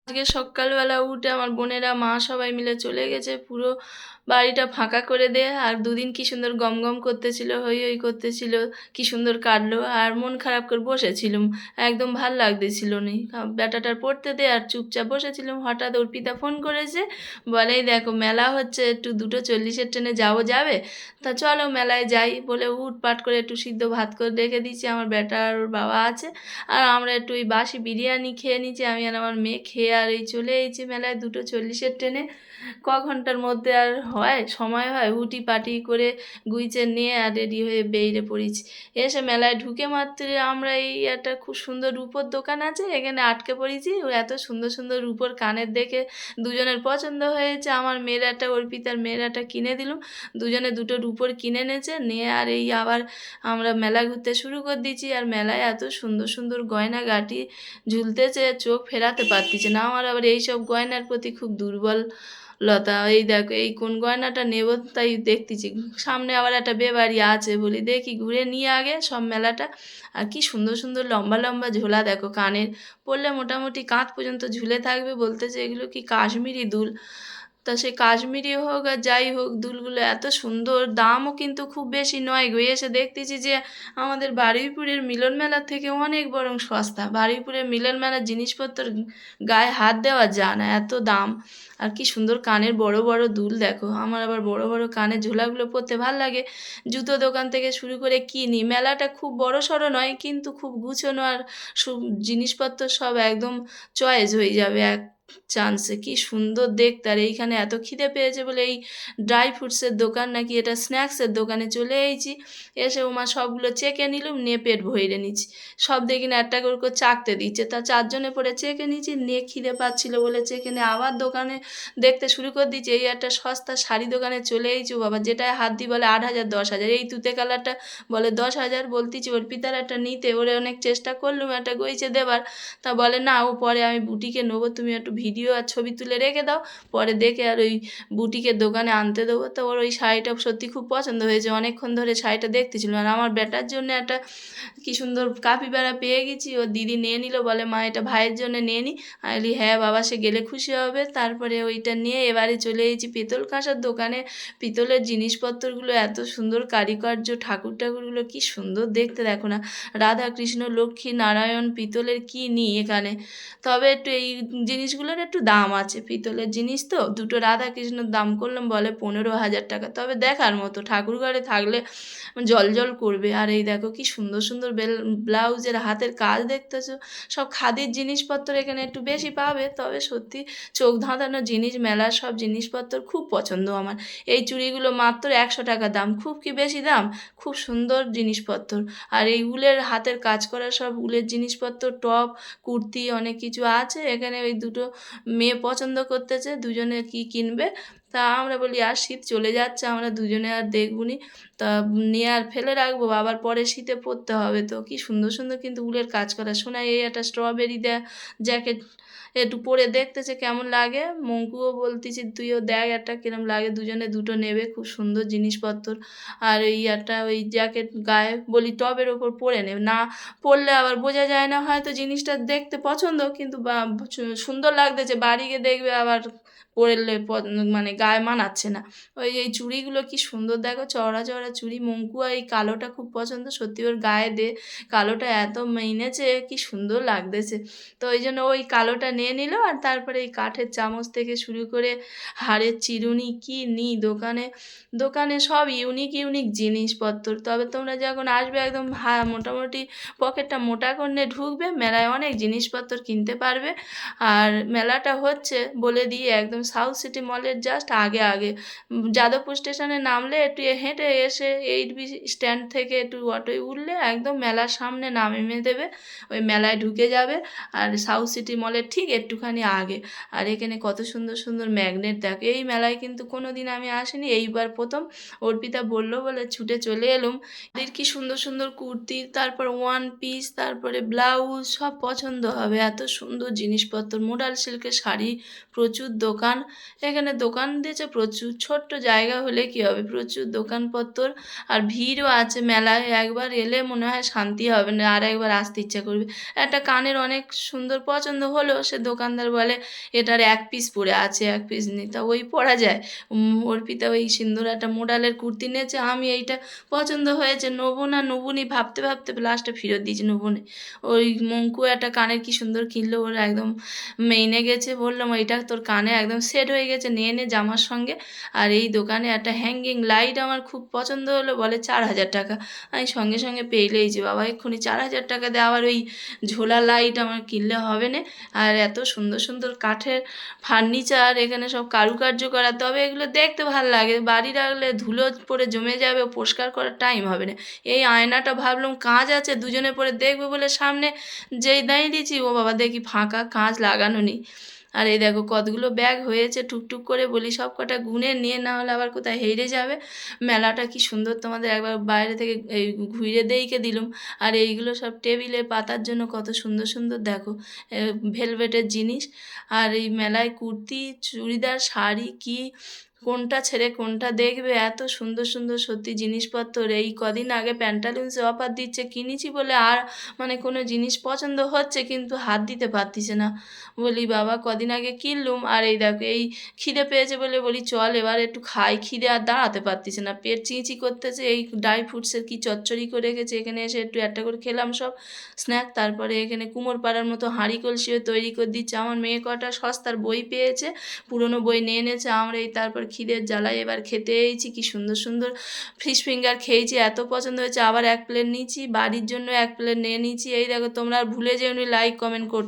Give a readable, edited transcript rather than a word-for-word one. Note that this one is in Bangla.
আজকে সকালবেলা উঠে আমার বোনেরা মা সবাই মিলে চলে গেছে, পুরো বাড়িটা ফাঁকা করে দিয়ে। আর দুদিন কি সুন্দর গম গম করতেছিল, হই হই করতেছিল, কি সুন্দর কাটলো। আর মন খারাপ করে বসেছিলুম, একদম ভাল লাগতেছিল নি। ব্যাটাটার পড়তে দে আর চুপচাপ বসেছিলাম। হঠাৎ অর্পিতা ফোন করেছে, বলে এই দেখো মেলা হচ্ছে, একটু 2:40 ট্রেনে যাবে, তা চলো মেলায় যাই। বলে উঠপাট করে একটু সিদ্ধ ভাত করে রেখে দিয়েছি, আমার বেটা আর ওর বাবা আছে। আর আমরা একটু ওই বাসি বিরিয়ানি খেয়ে নিচ্ছি, আমি আর আমার মেয়ে খেয়ে আর এই চলে এসেছি মেলায় 2:40 ট্রেনে। ক ঘন্টার মধ্যে আর সময় হয়, উটি পাটি করে গুইচে নিয়ে আর রেডি হয়ে বেরিয়ে পড়েছি। এসে মেলায় ঢুকে মাত্র আমরা এই একটা খুব সুন্দর রূপোর দোকান আছে, এখানে আটকে পড়েছি। ও এত সুন্দর সুন্দর রূপোর কানের দেখে দুজনের পছন্দ হয়েছে। আমার মেয়ের একটা, অর্পিতার মেয়ের একটা কিনে দিলুম। দুজনে দুটো রূপোর কিনে এনেছে, নিয়ে আর এই আবার আমরা মেলা ঘুরতে শুরু করে দিয়েছি। আর মেলায় এত সুন্দর সুন্দর গয়নাগাটি ঝুলতেছে, চোখ ফেরাতে পারতিছে না। আমার আবার এইসব গয়নার প্রতি খুব দুর্বলতা। এই দেখো এই কোন গয়নাটা নেব তাই দেখতেছি। সামনে আবার একটা বিয়েবাড়ি আছে, বলি দেখি ঘুরে নিয়ে আগে সব মেলাটা। আর কি সুন্দর সুন্দর লম্বা লম্বা ঝোলা দেখো, কানের পরলে মোটামুটি কাঁধ পর্যন্ত ঝুলে থাকবে। বলতেছে এগুলো কি কাশ্মীরি দুল। তা সে কাশ্মীরি হোক আর যাই হোক, দুলগুলো এত সুন্দর, দামও কিন্তু খুব বেশি নয় গো। এসে দেখতেছি যে আমাদের বারুইপুরের মিলন মেলার থেকে অনেক বরং সস্তা। বারুইপুরের মিলন মেলার জিনিসপত্র গায়ে হাত দেওয়া যায় না, এত দাম। আর কি সুন্দর কানের বড় বড় দুল দেখো। আমার আবার বড় বড় কানের ঝোলাগুলো পরতে ভাল লাগে। জুতো দোকান থেকে শুরু করে কিনি। মেলাটা খুব বড় সড়ো নয়, কিন্তু খুব গুছানো। আর জিনিসপত্র সব একদম চয়েস হয়ে যাবে এক চান্সে। কি সুন্দর দেখতে। আর এইখানে এত খিদে পেয়েছে বলে এই ড্রাই ফ্রুটসের দোকান নাকি এটা স্ন্যাক্সের দোকানে চলে এসেছি। এসে ওমা সবগুলো চেকে নিলুম, নিয়ে পেট ভরে নিচ্ছি। সব দেখি না একটা করে করে চাকতে দিচ্ছে, তা চারজনে পরে চেকে নিচ্ছি। নিয়ে খিদে পাচ্ছিল বলে চেকে নিয়ে আবার দোকানে দেখতে শুরু করে দিচ্ছি। এই একটা সস্তা শাড়ি দোকানে চলে এসেছি। ও বাবা, যেটায় হাত দিই বলে 8,000 10,000। এই তুতে কালারটা বলে 10,000। বলতেছি অর্পিতার একটা নিতে, ওরে অনেক চেষ্টা করলুম একটা গইছে দেবার। তা বলে না, ও পরে আমি বুটিকে নেবো, তুমি একটু ভিডিও আর ছবি তুলে রেখে দাও, পরে দেখে আর ওই বুটিকের দোকানে আনতে দেবো। তো ওর ওই শাড়িটা সত্যি খুব পছন্দ হয়েছে, অনেকক্ষণ ধরে শাড়িটা দেখতেছিল। আর আমার বেটার জন্য একটা কি সুন্দর কাপিবারা পেয়ে গেছি। ওর দিদি নিয়ে নিল, বলে মা এটা ভাইয়ের জন্য নিয়ে নি। আমি বলি হ্যাঁ বাবা, সে গেলে খুশি হবে। তারপরে ওইটা নিয়ে এবারে চলে এসেছি পিতল কাঁসার দোকানে। পিতলের জিনিসপত্রগুলো এত সুন্দর কারুকার্য, ঠাকুর ঠাকুরগুলো কি সুন্দর দেখতে দেখো না। রাধা কৃষ্ণ লক্ষ্মী নারায়ণ পিতলের কি নিই এখানে। তবে একটু এই জিনিসগুলোর একটু দাম আছে, পিতলের জিনিস তো। দুটো রাধা কৃষ্ণর দাম করলাম বলে 15,000 টাকা। তবে দেখার মতো, ঠাকুর ঘরে থাকলে জল জল করবে। আর এই দেখো কি সুন্দর সুন্দর ব্লাউজের হাতের কাজ দেখতেছো, সব খাদির জিনিসপত্র এখানে একটু বেশি পাবে। তবে সত্যি চোখ ধাঁধানো জিনিস, মেলার সব জিনিসপত্র খুব পছন্দ আমার। এই চুড়িগুলো মাত্র 100 টাকা দাম, খুব কি বেশি দাম, খুব সুন্দর জিনিসপত্র। আর এই উলের হাতের কাজ করা সব উলের জিনিসপত্র, টপ কুর্তি অনেক কিছু আছে এখানে। ওই দুটো মেয়ে পছন্দ করতেছে, দুজনে কি কিনবে। তা আমরা বলি আর শীত চলে যাচ্ছে, আমরা দুজনে আর দেখবনি, তা নিয়ে আর ফেলে রাখবো, আবার পরে শীতে পরতে হবে। তো কি সুন্দর সুন্দর কিন্তু উলের কাজ করা। শোনায় এই একটা স্ট্রবেরি দেয়া জ্যাকেট, একটু পরে দেখতেছে কেমন লাগে। মঙ্কুও বলতেছি তুইও দেখ একটা কিরম লাগে, দুজনে দুটো নেবে, খুব সুন্দর জিনিসপত্র। আর এই একটা ওই জ্যাকেট গায়ে বলি টবের ওপর পরে নেবে, না পরলে আবার বোঝা যায় না। হয়তো জিনিসটা দেখতে পছন্দ, কিন্তু বা সুন্দর লাগতেছে, বাড়ি গিয়ে দেখবে আবার পরলে মানে গায়ে মানাচ্ছে না। ওই এই চুড়িগুলো কি সুন্দর দেখো, চওড়া চওড়া চুড়ি। মঙ্কুয়া এই কালোটা খুব পছন্দ, সত্যি ওর গায়ে দে কালোটা এত মেনেছে, কি সুন্দর লাগতেছে। তো ওই জন্য ওই কালোটা নিয়ে নিল। আর তারপরে এই কাঠের চামচ থেকে শুরু করে হাড়ের চিরুনি কি নিই দোকানে। দোকানে সব ইউনিক ইউনিক জিনিসপত্র। তবে তোমরা যখন আসবে একদম মোটামুটি পকেটটা মোটা করে ঢুকবে, মেলায় অনেক জিনিসপত্র কিনতে পারবে। আর মেলাটা হচ্ছে বলে দিয়ে একদম সাউথ সিটি মলের জাস্ট আগে আগে। যাদবপুর স্টেশনে নামলে একটু হেঁটে এসে 8B স্ট্যান্ড থেকে একটু অটোয় উঠলে একদম মেলার সামনে নামিয়ে দেবে, ওই মেলায় ঢুকে যাবে। আর সাউথ সিটি মলের ঠিক একটুখানি আগে। আর এখানে কত সুন্দর সুন্দর ম্যাগনেট দেখো, এই মেলায় কিন্তু কোনো দিন আমি আসিনি, এইবার প্রথম। অর্পিতা বললো বলে ছুটে চলে এলুম। এদের কি সুন্দর সুন্দর কুর্তি, তারপর ওয়ান পিস, তারপরে ব্লাউজ সব পছন্দ হবে। এত সুন্দর জিনিসপত্র, মোডাল সিল্কের শাড়ি, প্রচুর দোকান। এখানে দোকান দিয়েছে প্রচুর, ছোট্ট জায়গা হলে কি হবে, প্রচুর দোকানপত্র। আর ভিড়ও আছে মেলায়, একবার এলে মনে হয় শান্তি হবে না, আর একবার আসতে ইচ্ছা করবে। একটা কানের অনেক সুন্দর পছন্দ হলো, সে দোকানদার বলে এটার ১ পিস পড়ে আছে, ১ পিস নেই। তা ওই পরা যায়? অর্পিতা ওই সিন্দুর একটা মোডালের কুর্তি নিয়েছে, আমি এইটা পছন্দ হয়েছে নেবো না নেবো নি ভাবতে ভাবতে লাস্টে ফেরত দিয়েছি, নেবো নি। ওই মঙ্কু একটা কানের কি সুন্দর কিনলো, ওর একদম মেইনে গেছে, বললাম এইটা তোর কানে একদম সেট হয়ে গেছে, নিয়ে নে জামার সঙ্গে। আর এই দোকানে একটা হ্যাঙ্গিং লাইট আমার খুব পছন্দ হলো, বলে ৪,০০০ টাকা। আমি সঙ্গে সঙ্গে পেলেইছি, বাবা এক্ষুনি ৪,০০০ টাকা দিয়ে আবার ওই ঝোলা লাইট আমার কিনলে হবে না। আর এত সুন্দর সুন্দর কাঠের ফার্নিচার, এখানে সব কারুকার্য করা, তবে এগুলো দেখতে ভালো লাগে, বাড়ি রাখলে ধুলো পড়ে জমে যাবে, পরিষ্কার করার টাইম হবে না। এই আয়নাটা ভাবলাম কাঁচ আছে, দুজনে পরে দেখবে বলে সামনে যেই দাঁড়িয়ে দিয়েছি, ও বাবা দেখি ফাঁকা, কাঁচ লাগানো নেই। আর এই দেখো কতগুলো ব্যাগ হয়েছে, টুকটুক করে বলি সব কটা গুনে নিয়ে, না হলে আবার কোথায় হেরে যাবে। মেলাটা কি সুন্দর, তোমাদের একবার বাইরে থেকে এই ঘুরে দেইকে দিলুম। আর এইগুলো সব টেবিলে পাতার জন্য কত সুন্দর সুন্দর দেখো ভেলভেটের জিনিস। আর এই মেলায় কুর্তি, চুড়িদার, শাড়ি কি কোনটা ছেড়ে কোনটা দেখবে, এত সুন্দর সুন্দর সত্যি জিনিসপত্র। এই কদিন আগে প্যান্টালুন্সে অফার দিচ্ছে, কিনেছি বলে আর মানে কোনো জিনিস পছন্দ হচ্ছে কিন্তু হাত দিতে পারতিছে না। বলি বাবা কদিন আগে কিনলুম, আর এই দেখো এই খিদে পেয়েছে বলে বলি চল এবার একটু খাই, খিদে আর দাঁড়াতে পারতিছে না, পেট চিঁচি করতেছে। এই ড্রাই ফ্রুটসের কি চচ্চড়ি করে রেখেছে, এখানে এসে একটু একটা করে খেলাম সব স্ন্যাক। তারপরে এখানে কুমোর পাড়ার মতো হাঁড়ি কলসিও তৈরি করে দিচ্ছে। আমার মেয়ে কটা সস্তার বই পেয়েছে, পুরনো বই নিয়ে এনেছে। আমরা এই তারপর খিদের জ্বালায় এবার খেতে এসেছি, কি সুন্দর সুন্দর ফিশ ফিঙ্গার খেয়েছি, এত পছন্দ হয়েছে, আবার 1 প্লেট নিয়েছি, বাড়ির জন্য 1 প্লেট নিয়ে নিয়েছি। এই দেখো তোমরা আর ভুলে যেওনি লাইক কমেন্ট করতে।